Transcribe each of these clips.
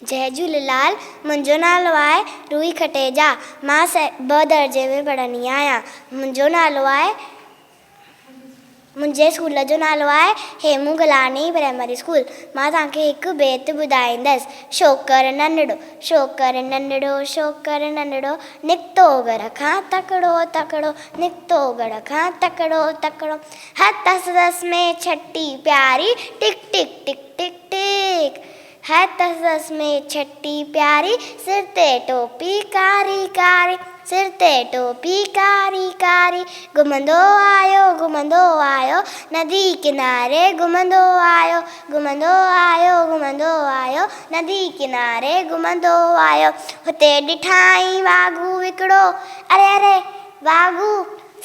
जय झूलेलाल। मुंहिंजो नालो आहे रूही खटेजा। मां 2 दर्जे में पढ़ंदी आहियां। मुंहिंजे स्कूल जो नालो आहे हेमू गलानी प्राइमरी स्कूल। मां तव्हांखे हिकु बेत ॿुधाईंदसि। शोकर नंढड़ो, शोकर नंढड़ो, शोकर नंढड़ो, निकितो घर खां तकिड़ो तकिड़ो, निकितो घर खां तकिड़ो तकिड़ो, हथस दस में छटी प्यारी, टिक टिक टिक टिक टिक, हथस में छटी प्यारी, सिर ते टोपी कारी कारी, सिर ते टोपी कारी कारी, घुमंदो आयो नदी किनारे, घुमंदो आयो घुमंदो आयो नदी किनारे, घुमंदो आयो। हुते ॾिठाई वाघू हिकिड़ो, अरे अरे वाघू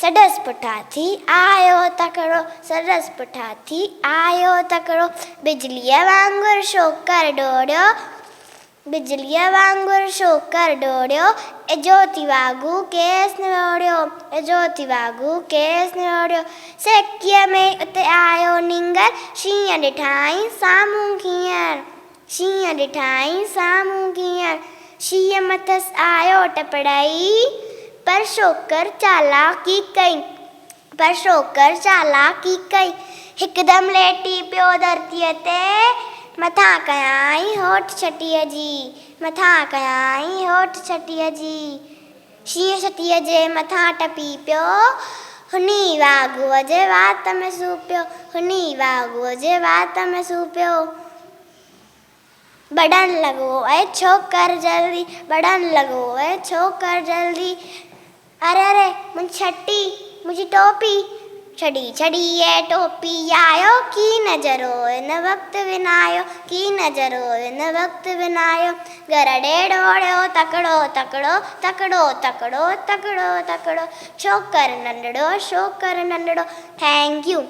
सॾस पुठा थी आयो तकिड़ो, सॾस पुठा थी आयो तकिड़ो, बिजलीअ वांगुरु शोकर डोड़ियो, बिजलीअ वांगुरु शोकर डोड़ियो, ज्योति वाघू केस निरोड़ियो, ज्योति वाघू केस निरोड़ियो, सेकीअ में उते आयो नींगर, शींहं ॾिठाई साम्हूं कीअं, शींहं ॾिठाई साम्हूं कीअं, शींहं मथसि आयो टपड़ाई, पर शोकर चालाकी कई, पर शोकर चालाकी कई, हिकदमि लेटी पियो धरतीअ ते, मथां कयाई होठ छटीअ जी, मथां कयाई होठ छटीअ जी, शींहं छटीअ जे मथां टपी पियो, हुनी वाघूअ जे वात में सूं पियो, हुनी वाघूअ जे वात में सूं पियो, बढ़न लॻो ऐं छोकर जल्दी, बढ़न लॻो ऐं छोकर जल्दी, अरे अरे मुंहिंजी छटी, मुंहिंजी टोपी, छड़ी छड़ी ऐं टोपी आयो, की नज़रो हिन वक़्तु विञायो, की नज़रो हिन वक़्तु विञायो, घर ॾे डोड़ियो तकिड़ो तकिड़ो, तकिड़ो तकिड़ो तकिड़ो तकिड़ो, शोकर नंढड़ो, शोकर नंढड़ो। Thank U.